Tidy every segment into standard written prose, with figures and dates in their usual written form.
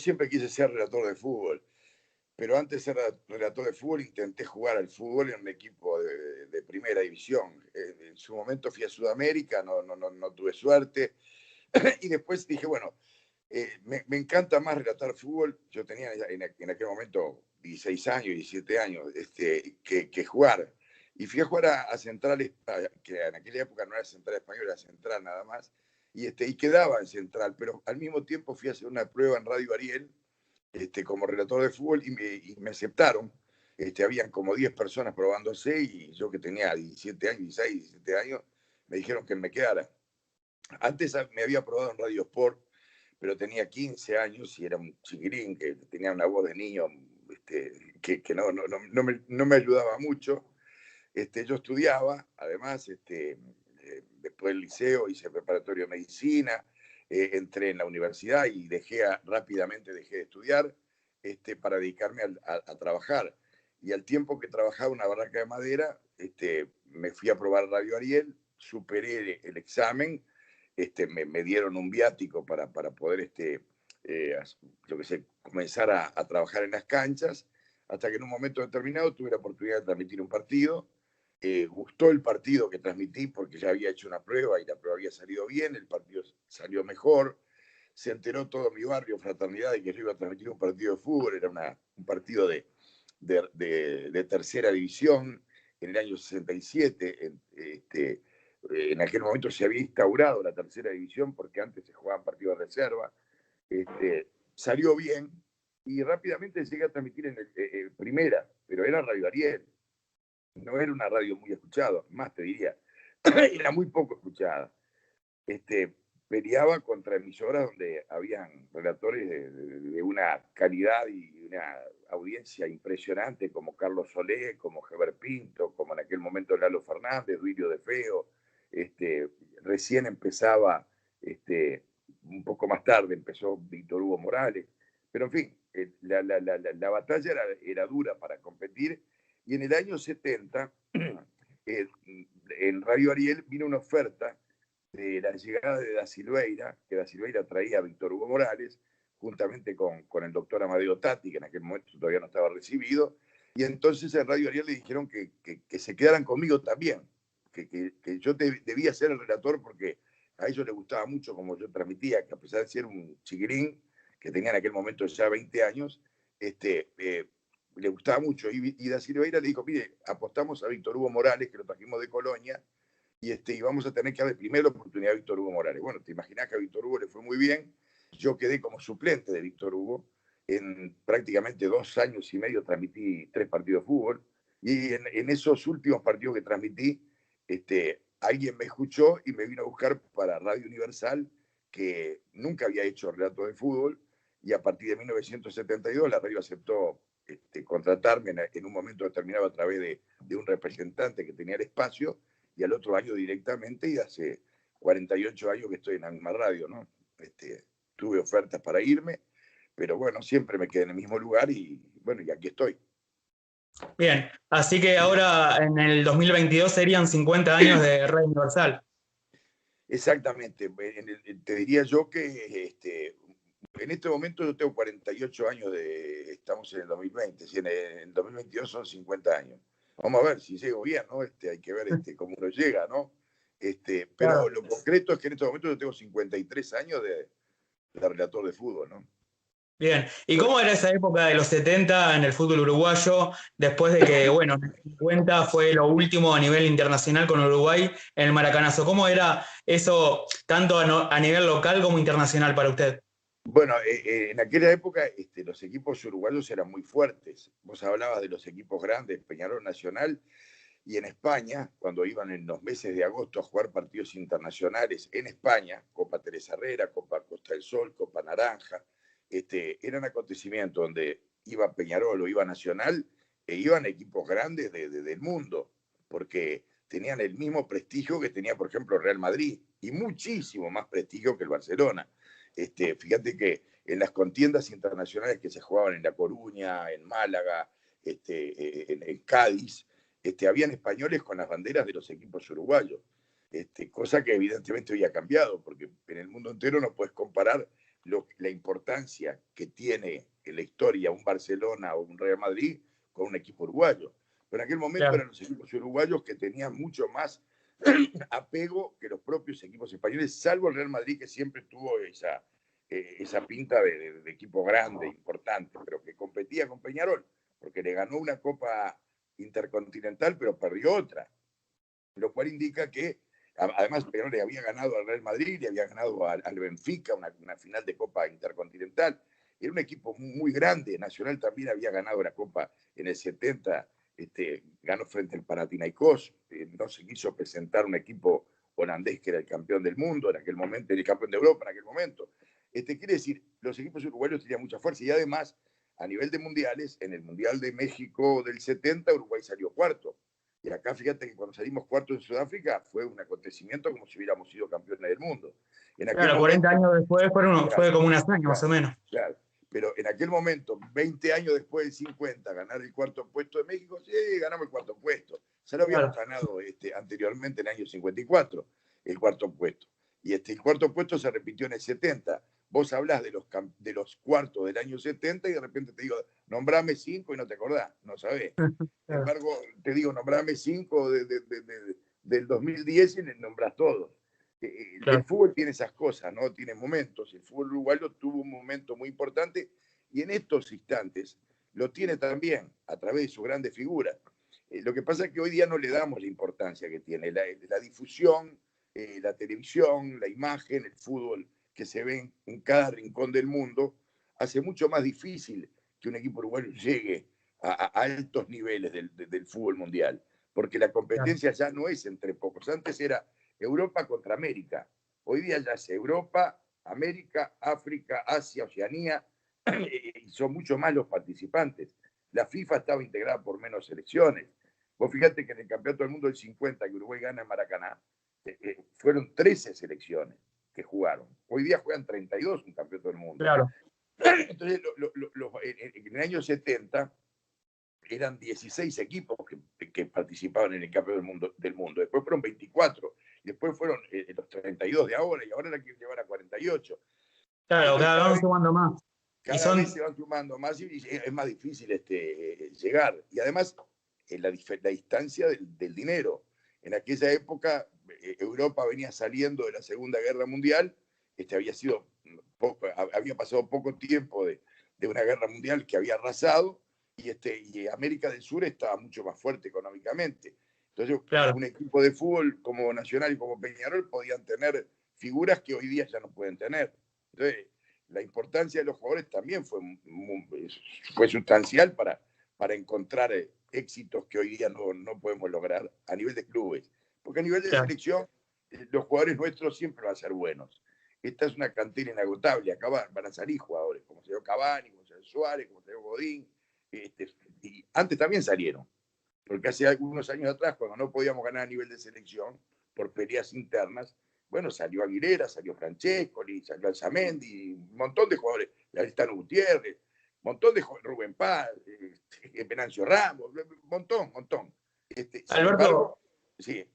siempre quise ser relator de fútbol, pero antes de ser relator de fútbol intenté jugar al fútbol en un equipo de primera división. En su momento fui a Sudamérica, no tuve suerte, y después dije, bueno, me encanta más relatar fútbol. Yo tenía en aquel momento 16 años, 17 años, que jugar. Y fui a jugar a Central, que en aquella época no era Central Español, era Central nada más, y quedaba en Central, pero al mismo tiempo fui a hacer una prueba en Radio Ariel como relator de fútbol y me aceptaron. Habían como 10 personas probándose y yo que tenía 17 años, 16, 17 años, me dijeron que me quedara. Antes me había probado en Radio Sport, pero tenía 15 años y era un chiquirín que tenía una voz de niño que no me ayudaba mucho. Yo estudiaba, además, después del liceo hice preparatorio de medicina, entré en la universidad y rápidamente dejé de estudiar para dedicarme a trabajar. Y al tiempo que trabajaba en una barraca de madera, me fui a probar Radio Ariel, superé el examen, me dieron un viático para poder, yo qué sé, comenzar a trabajar en las canchas, hasta que en un momento determinado tuve la oportunidad de transmitir un partido. Gustó el partido que transmití porque ya había hecho una prueba y la prueba había salido bien, el partido salió mejor, se enteró todo mi barrio, Fraternidad, de que yo iba a transmitir un partido de fútbol, era un partido de tercera división en el año 67. En aquel momento se había instaurado la tercera división porque antes se jugaban partidos de reserva. Salió bien y rápidamente llegué a transmitir en primera, pero era Radio Ariel. No era una radio muy escuchada, más te diría, era muy poco escuchada. Peleaba contra emisoras donde habían relatores de una calidad y una audiencia impresionante, como Carlos Solé, como Heber Pinto, como en aquel momento Lalo Fernández, Duilio de Feo. Recién empezaba, un poco más tarde, empezó Víctor Hugo Morales. Pero en fin, la batalla era dura para competir. Y en el año 70, en Radio Ariel vino una oferta de la llegada de Da Silveira, que Da Silveira traía a Víctor Hugo Morales, juntamente con el doctor Amadeo Tati, que en aquel momento todavía no estaba recibido, y entonces en Radio Ariel le dijeron que se quedaran conmigo también, que yo debía ser el relator porque a ellos les gustaba mucho como yo transmitía, que a pesar de ser un chiquirín, que tenía en aquel momento ya 20 años, le gustaba mucho. Y Da Silveira le dijo, mire, apostamos a Víctor Hugo Morales, que lo trajimos de Colonia, y vamos a tener que darle primero la oportunidad a Víctor Hugo Morales. Bueno, te imaginas que a Víctor Hugo le fue muy bien. Yo quedé como suplente de Víctor Hugo. En prácticamente 2 años y medio transmití 3 partidos de fútbol. Y en esos últimos partidos que transmití, alguien me escuchó y me vino a buscar para Radio Universal, que nunca había hecho relato de fútbol. Y a partir de 1972 la radio aceptó contratarme en un momento determinado a través de un representante que tenía el espacio, y al otro año directamente, y hace 48 años que estoy en la misma radio, ¿no? Tuve ofertas para irme, pero bueno, siempre me quedé en el mismo lugar y bueno, y aquí estoy. Bien, así que ahora en el 2022 serían 50 años de Radio Universal. Exactamente, te diría yo que en este momento yo tengo 48 años, estamos en el 2020, si en el 2022 son 50 años. Vamos a ver si llego bien, ¿no? Hay que ver cómo uno llega, ¿no? Pero Claro. lo concreto es que en este momento yo tengo 53 años de relator de fútbol, ¿no? Bien, ¿y cómo era esa época de los 70 en el fútbol uruguayo, después de que, bueno, en el 50 fue lo último a nivel internacional con Uruguay en el Maracanazo? ¿Cómo era eso tanto a nivel local como internacional para usted? Bueno, en aquella época los equipos uruguayos eran muy fuertes. Vos hablabas de los equipos grandes, Peñarol, Nacional, y en España, cuando iban en los meses de agosto a jugar partidos internacionales en España, Copa Teresa Herrera, Copa Costa del Sol, Copa Naranja, eran acontecimientos donde iba Peñarol o iba Nacional, e iban equipos grandes del mundo, porque tenían el mismo prestigio que tenía, por ejemplo, Real Madrid, y muchísimo más prestigio que el Barcelona. Fíjate que en las contiendas internacionales que se jugaban en La Coruña, en Málaga, en Cádiz, habían españoles con las banderas de los equipos uruguayos, cosa que evidentemente hoy ha cambiado, porque en el mundo entero no puedes comparar la importancia que tiene en la historia un Barcelona o un Real Madrid con un equipo uruguayo. Pero en aquel momento eran los equipos uruguayos que tenían mucho más apego que los propios equipos españoles, salvo el Real Madrid, que siempre tuvo esa pinta de equipo grande, importante, pero que competía con Peñarol, porque le ganó una Copa Intercontinental, pero perdió otra, lo cual indica que además Peñarol le había ganado al Real Madrid, le había ganado al Benfica una final de Copa Intercontinental. Era un equipo muy grande. Nacional también había ganado la Copa en el 70, ganó frente al Panathinaikos. No se quiso presentar un equipo holandés que era el campeón del mundo en aquel momento, el campeón de Europa en aquel momento. Quiere decir, los equipos uruguayos tenían mucha fuerza y además, a nivel de mundiales, en el Mundial de México del 70, Uruguay salió cuarto. Y acá fíjate que cuando salimos cuartos en Sudáfrica fue un acontecimiento como si hubiéramos sido campeones del mundo. Claro, 40 años después fue como una hazaña, más o menos. Claro, pero en aquel momento, 20 años después del 50, ganar el cuarto puesto de México, sí, ganamos el cuarto puesto. Ya lo habíamos ganado anteriormente en el año 54, el cuarto puesto. Y el cuarto puesto se repitió en el 70. Vos hablás de los cuartos del año 70 y de repente te digo, nombrame 5 y no te acordás, no sabés. Sin embargo, te digo, nombrame 5 del 2010 y les nombrás todos. El fútbol tiene esas cosas, ¿no? Tiene momentos. El fútbol uruguayo tuvo un momento muy importante y en estos instantes lo tiene también a través de sus grandes figuras. Lo que pasa es que hoy día no le damos la importancia que tiene. La difusión, la televisión, la imagen, el fútbol que se ve en cada rincón del mundo, hace mucho más difícil que un equipo uruguayo llegue a altos niveles del fútbol mundial, porque la competencia ya no es entre pocos. Antes era Europa contra América. Hoy día ya es Europa, América, África, Asia, Oceanía, y son mucho más los participantes. La FIFA estaba integrada por menos selecciones. Vos fíjate que en el Campeonato del Mundo del 50, que Uruguay gana en Maracaná, fueron 13 selecciones que jugaron. Hoy día juegan 32 un Campeonato del Mundo. Claro. Entonces, en el año 70 eran 16 equipos que participaban en el Campeonato del Mundo. Después fueron 24. Después fueron los 32 de ahora y ahora la quieren llevar a 48. Claro, cada vez van sumando más. Cada vez se van sumando más y es más difícil llegar. Y además, la distancia del dinero. En aquella época, Europa venía saliendo de la Segunda Guerra Mundial. Había pasado poco tiempo de una guerra mundial que había arrasado y América del Sur estaba mucho más fuerte económicamente. Entonces, un equipo de fútbol como Nacional y como Peñarol podían tener figuras que hoy día ya no pueden tener. Entonces, la importancia de los jugadores también fue sustancial para encontrar éxitos que hoy día no podemos lograr a nivel de clubes. Porque a nivel de selección, los jugadores nuestros siempre van a ser buenos. Esta es una cantera inagotable. Acá van a salir jugadores, como salió Cavani, como salió Suárez, como salió Godín. Y antes también salieron. Porque hace algunos años atrás, cuando no podíamos ganar a nivel de selección, por peleas internas, bueno, salió Aguilera, salió Francescoli, salió Alzamendi, un montón de jugadores, Alistano Gutiérrez, un montón de jugadores, Rubén Paz, Venancio Ramos, un montón.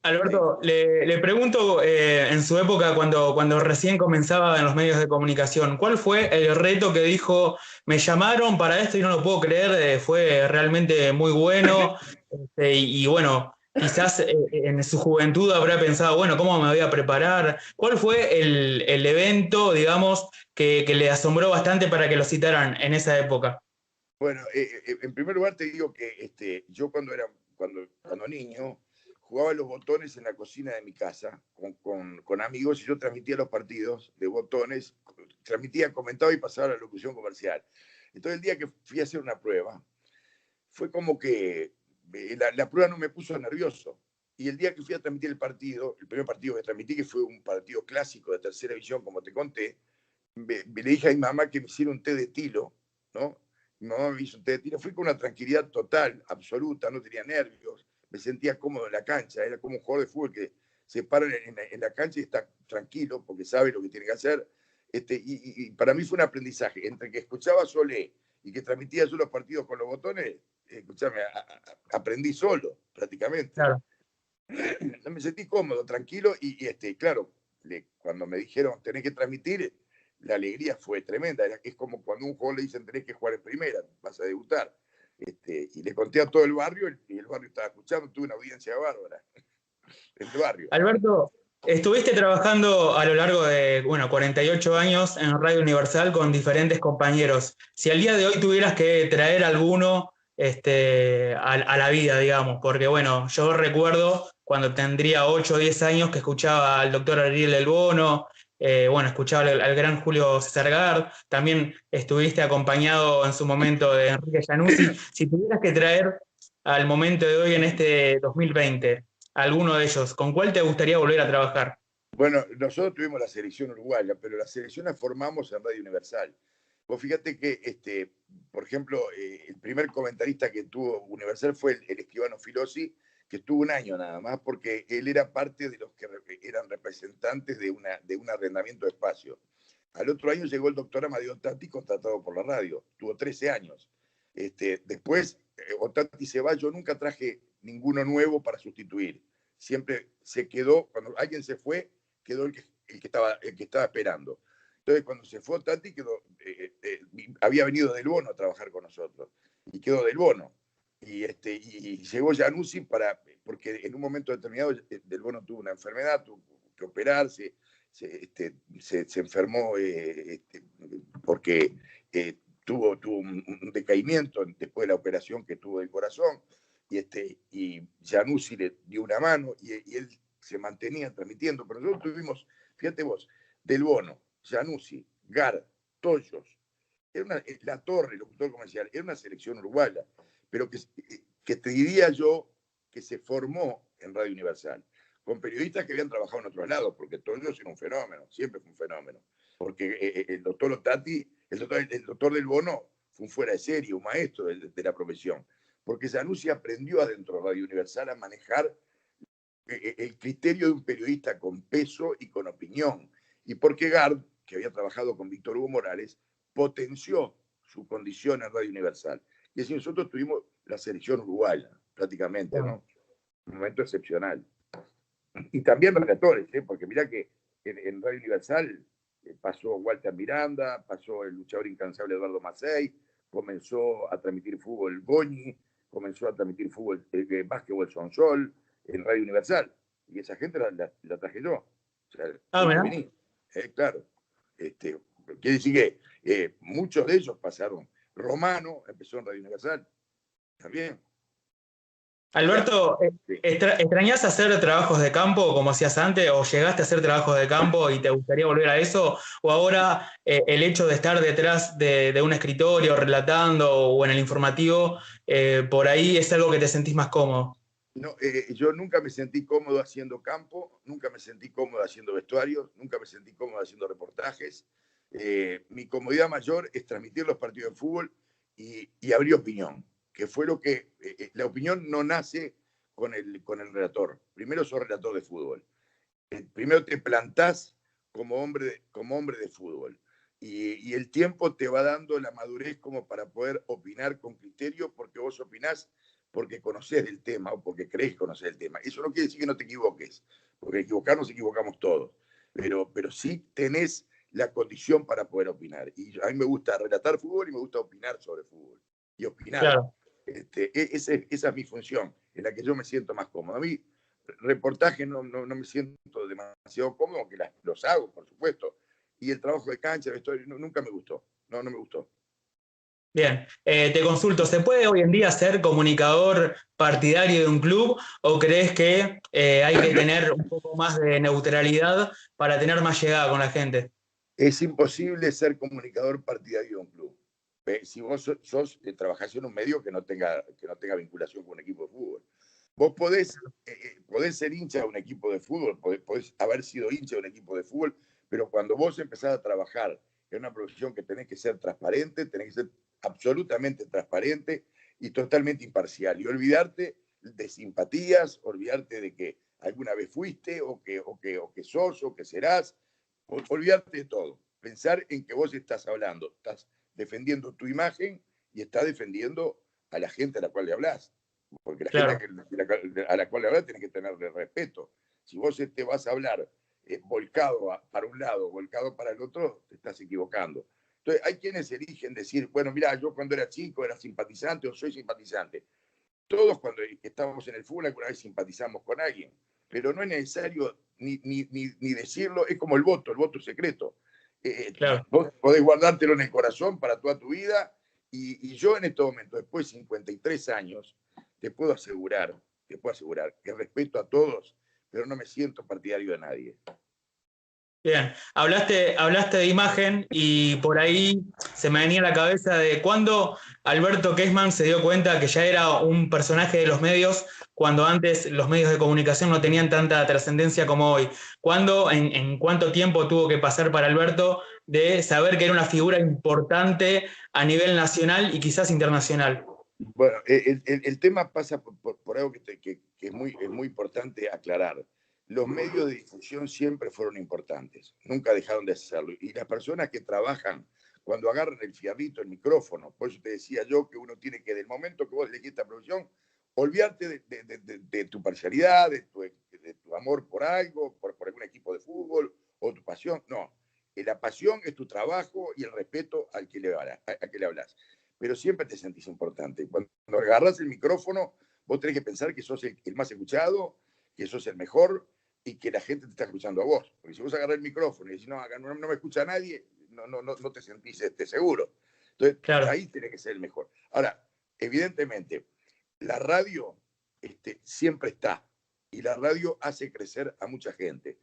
Alberto, le pregunto, en su época, cuando recién comenzaba en los medios de comunicación, ¿cuál fue el reto que dijo, me llamaron para esto y no lo puedo creer, fue realmente muy bueno? Y bueno, quizás en su juventud habrá pensado, bueno, ¿cómo me voy a preparar? ¿Cuál fue el evento, digamos, que le asombró bastante para que lo citaran en esa época? Bueno, en primer lugar te digo que yo cuando niño jugaba los botones en la cocina de mi casa con amigos y yo transmitía los partidos de botones, comentaba y pasaba la locución comercial. Entonces el día que fui a hacer una prueba, fue como que la prueba no me puso nervioso. Y el día que fui a transmitir el primer partido que transmití, que fue un partido clásico de tercera división, como te conté, le dije a mi mamá que me hiciera un té de tilo, ¿no? Mi mamá me hizo un té de tilo, fui con una tranquilidad total, absoluta, no tenía nervios, me sentía cómodo en la cancha, era como un jugador de fútbol que se para en la cancha y está tranquilo porque sabe lo que tiene que hacer. Y para mí fue un aprendizaje, entre que escuchaba Solé y que transmitía yo los partidos con los botones, escuchame, aprendí solo, prácticamente. Claro. Me sentí cómodo, tranquilo, y claro, cuando me dijeron, tenés que transmitir, la alegría fue tremenda. Es como cuando a un jugador le dicen tenés que jugar en primera, vas a debutar. Y le conté a todo el barrio y el barrio estaba escuchando, tuve una audiencia bárbara en el barrio. Alberto, estuviste trabajando a lo largo de, bueno, 48 años en Radio Universal con diferentes compañeros. Si al día de hoy tuvieras que traer alguno a la vida, digamos, porque bueno, yo recuerdo cuando tendría 8 o 10 años que escuchaba al doctor Ariel Del Bono, bueno, escuchaba al gran Julio César Gard, también estuviste acompañado en su momento de Enrique Januzzi. Si tuvieras que traer al momento de hoy en este 2020 alguno de ellos, ¿con cuál te gustaría volver a trabajar? Bueno, nosotros tuvimos la selección uruguaya, pero la selección la formamos en Radio Universal. Vos fíjate que, por ejemplo, el primer comentarista que tuvo Universal fue el escribano Filosi, que estuvo un año nada más, porque él era parte de los que eran representantes de un arrendamiento de espacio. Al otro año llegó el doctor Amadeo Tati, contratado por la radio. Tuvo 13 años. Después, Otati se va, yo nunca traje ninguno nuevo para sustituir. Siempre se quedó, cuando alguien se fue, quedó el que estaba esperando. Entonces, cuando se fue Tati, había venido Del Bono a trabajar con nosotros, y quedó Del Bono. Y llegó Januzzi porque en un momento determinado Del Bono tuvo una enfermedad, tuvo que operarse, se enfermó porque tuvo un decaimiento después de la operación que tuvo del corazón, y Januzzi le dio una mano y él se mantenía transmitiendo, pero nosotros tuvimos, fíjate vos, Del Bono, Januzzi, Gard, Toyos, La Torre, locutor comercial, era una selección uruguaya, pero que te diría yo que se formó en Radio Universal, con periodistas que habían trabajado en otros lados, porque Toyos era un fenómeno, siempre fue un fenómeno, porque el doctor Otati, el doctor Del Bono fue un fuera de serie, un maestro de la profesión, porque Zanussi aprendió adentro de Radio Universal a manejar el criterio de un periodista con peso y con opinión. Y porque Gard, que había trabajado con Víctor Hugo Morales, potenció su condición en Radio Universal. Y así nosotros tuvimos la selección uruguaya, prácticamente, ¿no? Un momento excepcional. Y también relatores, porque mirá que en Radio Universal pasó Walter Miranda, pasó el luchador incansable Eduardo Macei, comenzó a transmitir fútbol Goñi, comenzó a transmitir fútbol, básquetbol Sonsol, en Radio Universal. Y esa gente la traje yo. O sea, claro. Quiere decir que muchos de ellos pasaron. Romano empezó en Radio Universal. También. Alberto, ¿extrañás hacer trabajos de campo como hacías antes o llegaste a hacer trabajos de campo y te gustaría volver a eso? ¿O ahora el hecho de estar detrás de un escritorio relatando o en el informativo, por ahí es algo que te sentís más cómodo? No, yo nunca me sentí cómodo haciendo campo, nunca me sentí cómodo haciendo vestuarios, nunca me sentí cómodo haciendo reportajes. Mi comodidad mayor es transmitir los partidos de fútbol y abrir opinión, que fue lo que... la opinión no nace con el relator. Primero sos relator de fútbol. Primero te plantás como hombre de fútbol. Y el tiempo te va dando la madurez como para poder opinar con criterio, porque vos opinás porque conocés el tema o porque creés conocer el tema. Eso no quiere decir que no te equivoques, porque equivocarnos equivocamos todos, pero sí tenés la condición para poder opinar. Y a mí me gusta relatar fútbol y me gusta opinar sobre fútbol. Y opinar. Claro. Esa es mi función, en la que yo me siento más cómodo. A mí, reportaje no me siento demasiado cómodo, aunque los hago, por supuesto. Y el trabajo de cancha, nunca me gustó. No me gustó. Bien, te consulto, ¿se puede hoy en día ser comunicador partidario de un club o crees que hay que tener un poco más de neutralidad para tener más llegada con la gente? Es imposible ser comunicador partidario de un club. Si vos trabajás en un medio que no tenga vinculación con un equipo de fútbol. Vos podés ser hincha de un equipo de fútbol, podés haber sido hincha de un equipo de fútbol, pero cuando vos empezás a trabajar en una profesión que tenés que ser transparente, tenés que ser absolutamente transparente y totalmente imparcial. Y olvidarte de simpatías, olvidarte de que alguna vez fuiste o que sos o que serás. Olvidarte de todo. Pensar en que vos estás hablando, estás defendiendo tu imagen y estás defendiendo a la gente a la cual le hablas. Porque la gente a la cual le hablas tiene que tenerle respeto. Si vos te vas a hablar volcado para un lado, volcado para el otro, te estás equivocando. Entonces, hay quienes eligen decir, bueno, mira, yo cuando era chico era simpatizante o soy simpatizante. Todos cuando estamos en el fútbol alguna vez simpatizamos con alguien, pero no es necesario ni decirlo, es como el voto secreto. Claro. Vos podés guardártelo en el corazón para toda tu vida y yo en este momento, después de 53 años, te puedo asegurar que respeto a todos, pero no me siento partidario de nadie. Bien, hablaste de imagen y por ahí se me venía a la cabeza de cuándo Alberto Kessmann se dio cuenta que ya era un personaje de los medios, cuando antes los medios de comunicación no tenían tanta trascendencia como hoy. ¿Cuándo, en cuánto tiempo tuvo que pasar para Alberto de saber que era una figura importante a nivel nacional y quizás internacional? Bueno, el tema pasa por algo que es muy importante aclarar. Los medios de difusión siempre fueron importantes, nunca dejaron de serlo. Y las personas que trabajan, cuando agarran el fierrito, el micrófono, por eso te decía yo que uno tiene que, del momento que vos elegís esta profesión, olvidarte de tu parcialidad, de tu amor por algo, por algún equipo de fútbol o tu pasión. No, la pasión es tu trabajo y el respeto al que le hablas, pero siempre te sentís importante. Cuando agarras el micrófono, vos tenés que pensar que sos el más escuchado, que sos el mejor y que la gente te está escuchando a vos. Porque si vos agarrás el micrófono y decís, no, acá no me escucha nadie, no te sentís seguro. Entonces, Claro, ahí tenés que ser el mejor. Ahora, evidentemente, la radio siempre está y la radio hace crecer a mucha gente.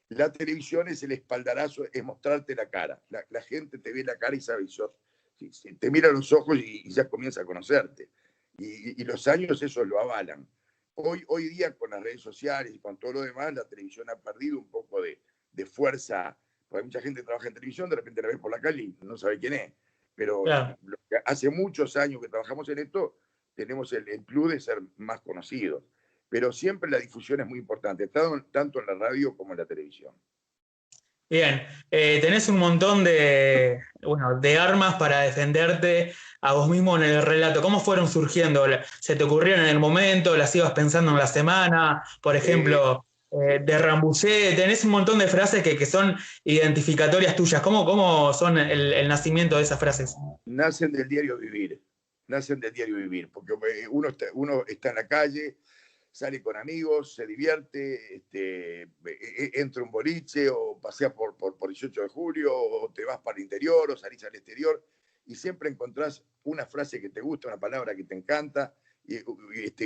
La televisión es el espaldarazo, es mostrarte la cara. La gente te ve la cara y sabe, te mira a los ojos y ya comienza a conocerte. Y los años eso lo avalan. Hoy día con las redes sociales y con todo lo demás, la televisión ha perdido un poco de fuerza. Porque mucha gente trabaja en televisión, de repente la ves por la calle y no sabe quién es. Pero claro. hace muchos años que trabajamos en esto, tenemos el plus de ser más conocidos. Pero siempre la difusión es muy importante, tanto en la radio como en la televisión. Bien, tenés un montón bueno, de armas para defenderte a vos mismo en el relato. ¿Cómo fueron surgiendo? ¿Se te ocurrieron en el momento? ¿Las ibas pensando en la semana? Por Eh, ejemplo, sí. de Rambullé, tenés un montón de frases que son identificatorias tuyas. ¿Cómo son el nacimiento de esas frases? Nacen del diario vivir, nacen del diario vivir, porque uno está en la calle, sale con amigos, se divierte, entra un boliche o pasea por 18 de julio, o te vas para el interior o salís al exterior, y siempre encontrás una frase que te gusta, una palabra que te encanta, y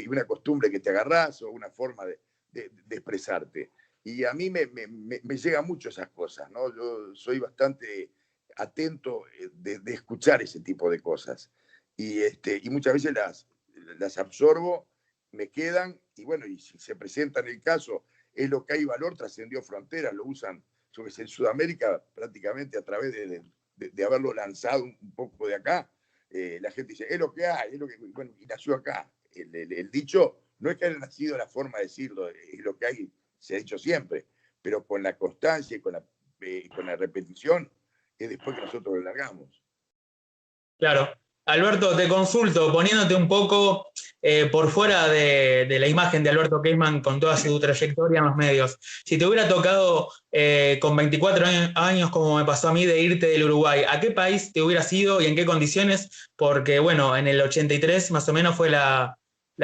una costumbre que te agarrás o una forma de expresarte. Y a mí me llegan mucho esas cosas, ¿no? Yo soy bastante atento de escuchar ese tipo de cosas. Y muchas veces las absorbo, me quedan, y bueno, y si se presenta en el caso, es lo que hay valor, trascendió fronteras, lo usan, yo que sé, en Sudamérica prácticamente a través de haberlo lanzado un poco de acá, la gente dice, es lo que hay, es lo que, bueno, y nació acá. El dicho no es que haya nacido la forma de decirlo, es lo que hay, se ha dicho siempre, pero con la constancia y con la repetición es después que nosotros lo largamos. Claro. Alberto, te consulto, poniéndote un poco por fuera de la imagen de Alberto Kessmann con toda su trayectoria en los medios. Si te hubiera tocado con 24 años, como me pasó a mí, de irte del Uruguay, ¿a qué país te hubieras ido y en qué condiciones? Porque, bueno, en el 83 más o menos fue la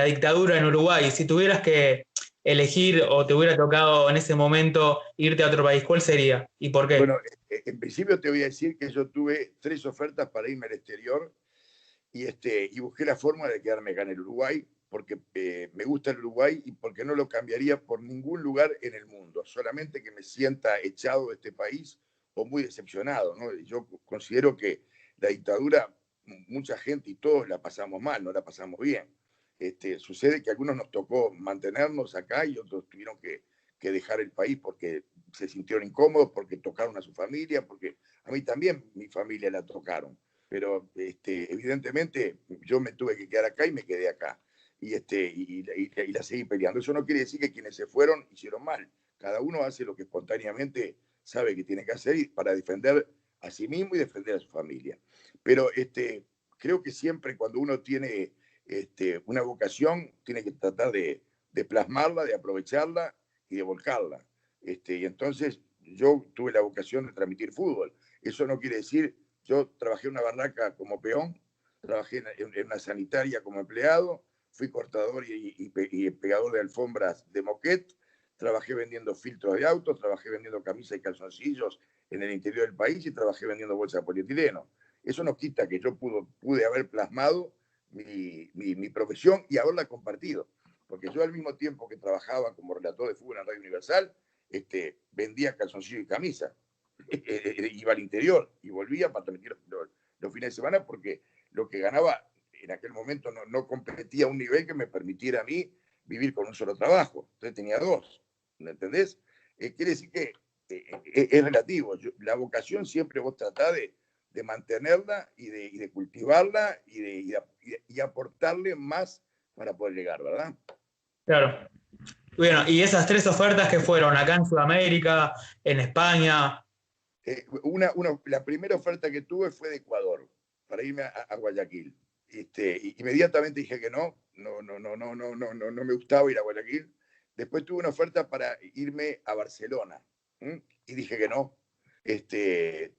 dictadura en Uruguay. Si tuvieras que elegir o te hubiera tocado en ese momento irte a otro país, ¿cuál sería y por qué? Bueno, en principio te voy a decir que yo tuve 3 ofertas para irme al exterior y busqué la forma de quedarme acá en el Uruguay porque me gusta el Uruguay y porque no lo cambiaría por ningún lugar en el mundo, solamente que me sienta echado de este país o muy decepcionado, ¿no? Yo considero que la dictadura, mucha gente y todos la pasamos mal, no la pasamos bien. Sucede que a algunos nos tocó mantenernos acá y otros tuvieron que dejar el país porque se sintieron incómodos, porque tocaron a su familia, porque a mí también mi familia la tocaron, pero evidentemente yo me tuve que quedar acá y me quedé acá. Y la seguí peleando. Eso no quiere decir que quienes se fueron hicieron mal. Cada uno hace lo que espontáneamente sabe que tiene que hacer para defender a sí mismo y defender a su familia. Pero creo que siempre cuando uno tiene una vocación, tiene que tratar de plasmarla, de aprovecharla y de volcarla. Y entonces yo tuve la vocación de transmitir fútbol. Eso no quiere decir, yo trabajé en una barraca como peón, trabajé en una sanitaria como empleado, fui cortador y pegador de alfombras de moquette, trabajé vendiendo filtros de autos, trabajé vendiendo camisas y calzoncillos en el interior del país y trabajé vendiendo bolsas de polietileno. Eso no quita que yo pude haber plasmado mi profesión y haberla compartido. Porque yo al mismo tiempo que trabajaba como relator de fútbol en Radio Universal, vendía calzoncillo y camisa. Iba al interior y volvía para transmitir los fines de semana porque lo que ganaba en aquel momento no competía a un nivel que me permitiera a mí vivir con un solo trabajo. Entonces tenía dos, ¿me entendés? Quiere decir que es relativo. La vocación siempre vos tratás de mantenerla y de cultivarla y aportarle más para poder llegar, ¿verdad? Claro. Bueno, y esas 3 ofertas que fueron acá en Sudamérica, en España. La primera oferta que tuve fue de Ecuador, para irme a Guayaquil. Inmediatamente dije que no me gustaba ir a Guayaquil. Después tuve una oferta para irme a Barcelona, ¿m? Y dije que no.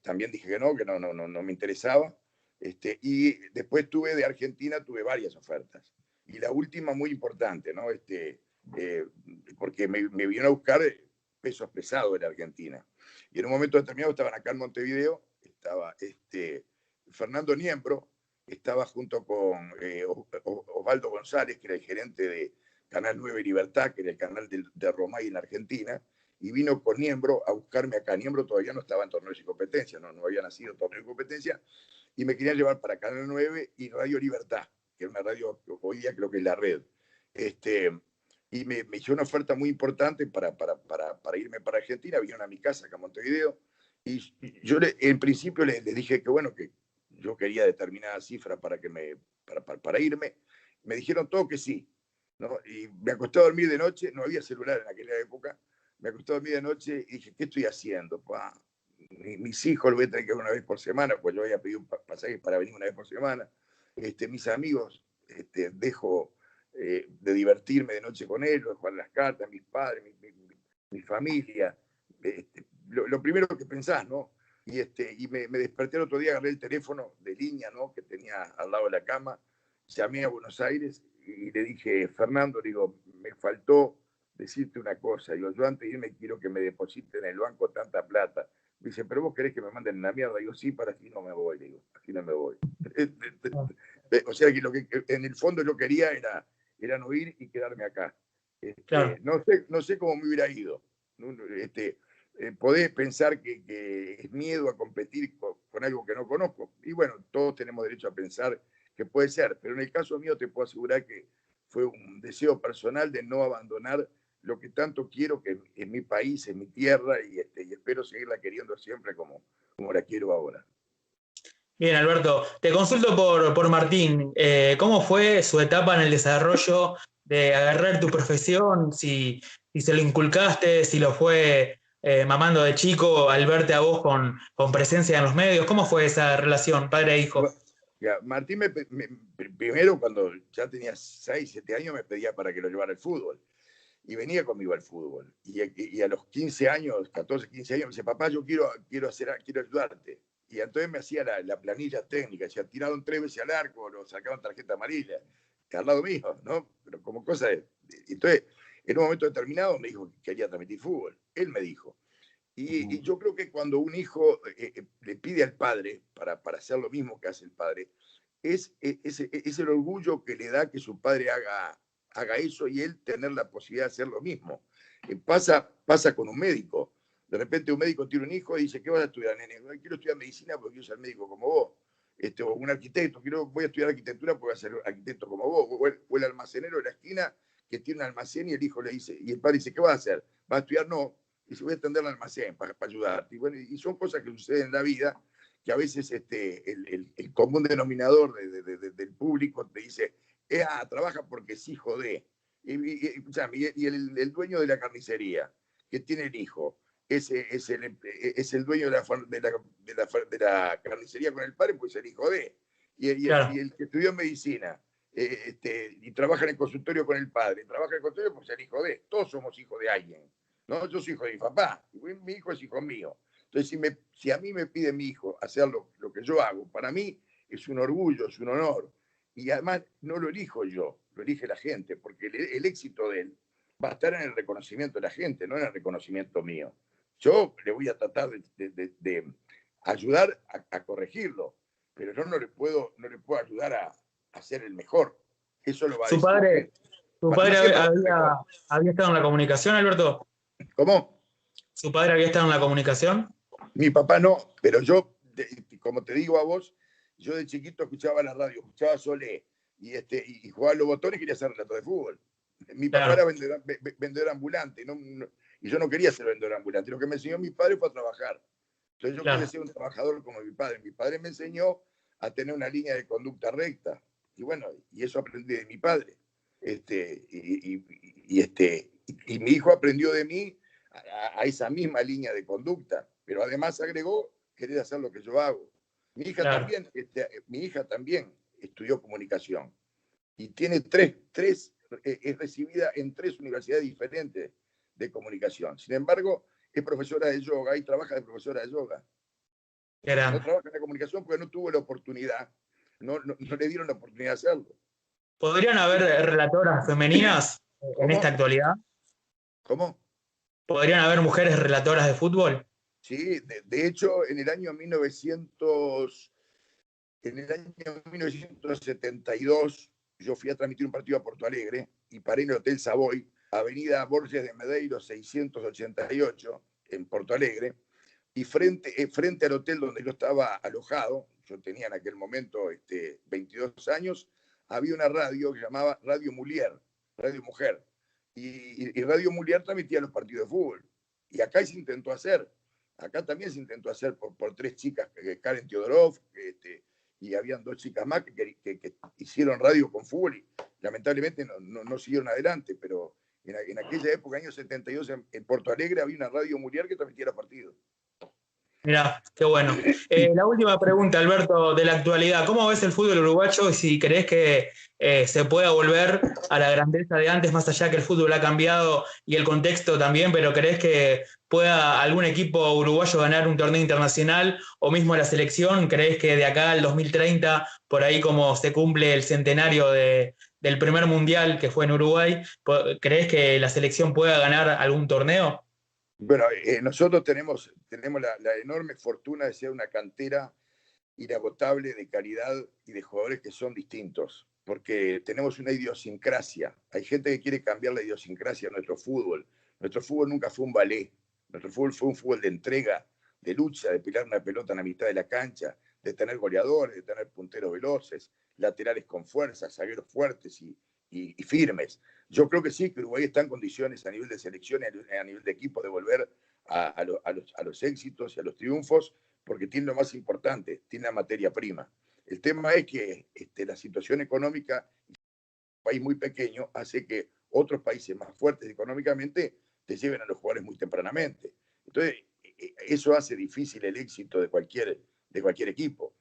También dije que no me interesaba. Y después de Argentina, tuve varias ofertas. Y la última muy importante, ¿no? Porque me vino a buscar pesos pesados en Argentina. Y en un momento determinado estaban acá en Montevideo, estaba Fernando Niembro, estaba junto con Osvaldo González, que era el gerente de Canal 9 Libertad, que era el canal de Romay en Argentina, y vino con Niembro a buscarme acá. Niembro todavía no estaba en torneos y competencia, no había nacido en torneo y competencia, y me querían llevar para Canal 9 y Radio Libertad, que es una radio que hoy día creo que es la red. Y me hizo una oferta muy importante para irme para Argentina. Vinieron a mi casa acá en Montevideo y yo en principio les dije que bueno, que yo quería determinada cifra para irme. Me dijeron todo que sí, ¿no? Y me acosté a dormir de noche, no había celular en aquella época, me acosté a dormir de noche y dije, ¿qué estoy haciendo? Mis hijos los voy a tener que ver una vez por semana, pues yo había pedido un pasaje para venir una vez por semana. Mis amigos, dejo de divertirme de noche con ellos, de jugar las cartas, mis padres, mi familia. Lo primero que pensás, ¿no? Y me desperté el otro día, agarré el teléfono de línea, ¿no? Que tenía al lado de la cama, llamé a Buenos Aires y le dije, Fernando, digo, me faltó decirte una cosa. Digo, yo antes de irme quiero que me depositen en el banco tanta plata. Me dice, pero vos querés que me manden en la mierda. Digo, sí, para así no me voy. Digo, así no me voy. O sea, que lo que en el fondo yo quería era no ir y quedarme acá. Claro. No sé cómo me hubiera ido. Podés pensar que es miedo a competir con algo que no conozco. Y bueno, todos tenemos derecho a pensar que puede ser, pero en el caso mío te puedo asegurar que fue un deseo personal de no abandonar lo que tanto quiero, que es mi país, es mi tierra, y espero seguirla queriendo siempre como la quiero ahora. Bien, Alberto, te consulto por Martín. ¿Cómo fue su etapa en el desarrollo de agarrar tu profesión? Si se lo inculcaste, si lo fue mamando de chico al verte a vos con presencia en los medios. ¿Cómo fue esa relación, padre e hijo? Ya, Martín primero cuando ya tenía 6, 7 años me pedía para que lo llevara al fútbol. Y venía conmigo al fútbol. Y a los 15 años, 14, 15 años, me dice, papá, yo quiero ayudarte. Y entonces me hacía la planilla técnica, decía, tiraron 3 veces al arco, lo sacaron tarjeta amarilla, que al lado mío, ¿no? Pero como cosa de... Entonces, en un momento determinado me dijo que quería transmitir fútbol. Él me dijo. Y yo creo que cuando un hijo le pide al padre para hacer lo mismo que hace el padre, es el orgullo que le da que su padre haga eso y él tener la posibilidad de hacer lo mismo. Pasa con un médico. De repente un médico tiene un hijo y dice, ¿qué vas a estudiar, nene? Quiero estudiar medicina porque quiero ser médico como vos. O un arquitecto, voy a estudiar arquitectura porque voy a ser arquitecto como vos. O el almacenero de la esquina que tiene un almacén y el hijo le dice, y el padre dice, ¿qué vas a hacer? ¿Vas a estudiar? No. Y se voy a atender el almacén para ayudarte. Y son cosas que suceden en la vida que a veces el común denominador del público te dice, trabaja porque es hijo de. Y el dueño de la carnicería, que tiene el hijo, es el dueño de la carnicería con el padre, pues es el hijo de. Claro. Y el que estudió medicina y trabaja en el consultorio con el padre, trabaja en el consultorio, pues es el hijo de. Todos somos hijos de alguien. No, yo soy hijo de mi papá, mi hijo es hijo mío. Entonces, si a mí me pide mi hijo hacer lo que yo hago, para mí es un orgullo, es un honor. Y además no lo elijo yo, lo elige la gente, porque el éxito de él va a estar en el reconocimiento de la gente, no en el reconocimiento mío. Yo le voy a tratar de ayudar a corregirlo, pero yo no le puedo ayudar a ser el mejor. Eso lo va a ¿Su decir la padre, gente. su Para mí padre siempre va a ser había, mejor. había estado en la comunicación, Alberto? ¿Cómo? ¿Su padre había estado en la comunicación? Mi papá no, pero yo, como te digo a vos, yo de chiquito escuchaba la radio, escuchaba Solé y jugaba los botones y quería ser relator de fútbol. Mi papá era Claro, vendedor ambulante y yo no quería ser vendedor ambulante. Lo que me enseñó mi padre fue a trabajar. Entonces yo quería claro, ser un trabajador como mi padre. Mi padre me enseñó a tener una línea de conducta recta. Y bueno, y eso aprendí de mi padre. Y mi hijo aprendió de mí a esa misma línea de conducta, pero además agregó querer hacer lo que yo hago. claro. Mi hija también estudió comunicación y tiene es recibida en 3 universidades diferentes de comunicación. Sin embargo, es profesora de yoga y trabaja de profesora de yoga. Qué No grande. trabaja en la comunicación porque no tuvo la oportunidad, no le dieron la oportunidad de hacerlo. ¿Podrían haber Entonces, relatoras femeninas en esta ¿cómo? actualidad? ¿Cómo? ¿Podrían haber mujeres relatoras de fútbol? Sí, de hecho, en el año 1972 yo fui a transmitir un partido a Porto Alegre y paré en el Hotel Savoy, Avenida Borges de Medeiros 688, en Porto Alegre, y frente al hotel donde yo estaba alojado, yo tenía en aquel momento 22 años, había una radio que llamaba Radio Mulier, Radio Mujer, y Radio Mulier transmitía los partidos de fútbol. Y acá se intentó hacer, acá también se intentó hacer por 3 chicas, Karen Teodorov, y habían 2 chicas más que hicieron radio con fútbol y lamentablemente no siguieron adelante, pero en aquella época, años 72, en Porto Alegre había una radio Mulier que transmitía los partidos. Mirá, qué bueno. La última pregunta, Alberto, de la actualidad. ¿Cómo ves el fútbol uruguayo y si crees que se pueda volver a la grandeza de antes, más allá que el fútbol ha cambiado y el contexto también, pero crees que pueda algún equipo uruguayo ganar un torneo internacional o mismo la selección? ¿Crees que de acá al 2030, por ahí como se cumple el centenario del primer mundial que fue en Uruguay, crees que la selección pueda ganar algún torneo? Bueno, nosotros tenemos la enorme fortuna de ser una cantera inagotable de calidad y de jugadores que son distintos, porque tenemos una idiosincrasia. Hay gente que quiere cambiar la idiosincrasia de nuestro fútbol. Nuestro fútbol nunca fue un ballet. Nuestro fútbol fue un fútbol de entrega, de lucha, de pilar una pelota en la mitad de la cancha, de tener goleadores, de tener punteros veloces, laterales con fuerza, zagueros fuertes y firmes. Yo creo que sí, que Uruguay está en condiciones a nivel de selección y a nivel de equipo de volver a los éxitos y a los triunfos, porque tiene lo más importante, tiene la materia prima. El tema es que la situación económica en un país muy pequeño hace que otros países más fuertes económicamente te lleven a los jugadores muy tempranamente. Entonces, eso hace difícil el éxito de cualquier equipo.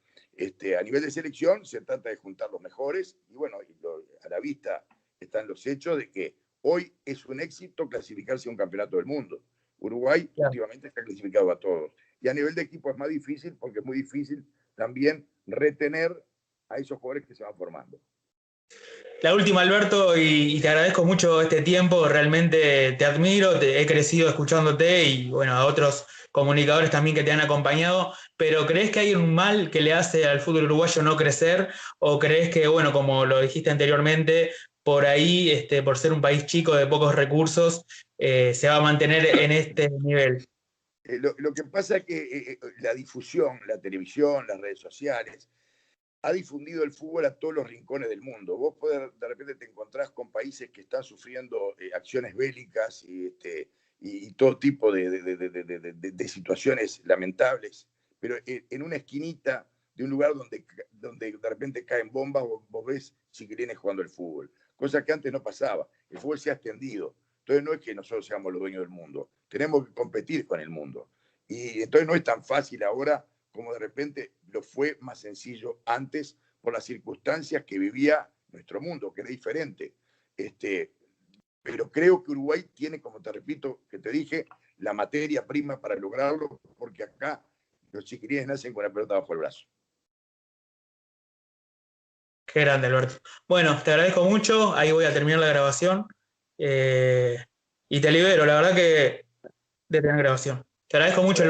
A nivel de selección se trata de juntar los mejores y bueno, a la vista están los hechos de que hoy es un éxito clasificarse a un campeonato del mundo. Uruguay últimamente está clasificado a todos. Y a nivel de equipo es más difícil porque es muy difícil también retener a esos jugadores que se van formando. La última, Alberto, y te agradezco mucho este tiempo, realmente te admiro, he crecido escuchándote y bueno, a otros comunicadores también que te han acompañado, pero ¿crees que hay un mal que le hace al fútbol uruguayo no crecer? ¿O crees que, bueno, como lo dijiste anteriormente, por ahí, por ser un país chico de pocos recursos, se va a mantener en este nivel? Lo que pasa es que la difusión, la televisión, las redes sociales, ha difundido el fútbol a todos los rincones del mundo. Vos de repente te encontrás con países que están sufriendo acciones bélicas y todo tipo de situaciones lamentables, pero en una esquinita de un lugar donde de repente caen bombas, vos ves chiquilines jugando el fútbol, cosa que antes no pasaba. El fútbol se ha extendido. Entonces no es que nosotros seamos los dueños del mundo, tenemos que competir con el mundo. Y entonces no es tan fácil ahora como de repente lo fue más sencillo antes por las circunstancias que vivía nuestro mundo, que era diferente. pero creo que Uruguay tiene, como te repito, que te dije, la materia prima para lograrlo, porque acá los chiquilines nacen con la pelota bajo el brazo. Qué grande, Alberto. Bueno, te agradezco mucho. Ahí voy a terminar la grabación. Y te libero, la verdad que de tener grabación. Te agradezco mucho, Alberto.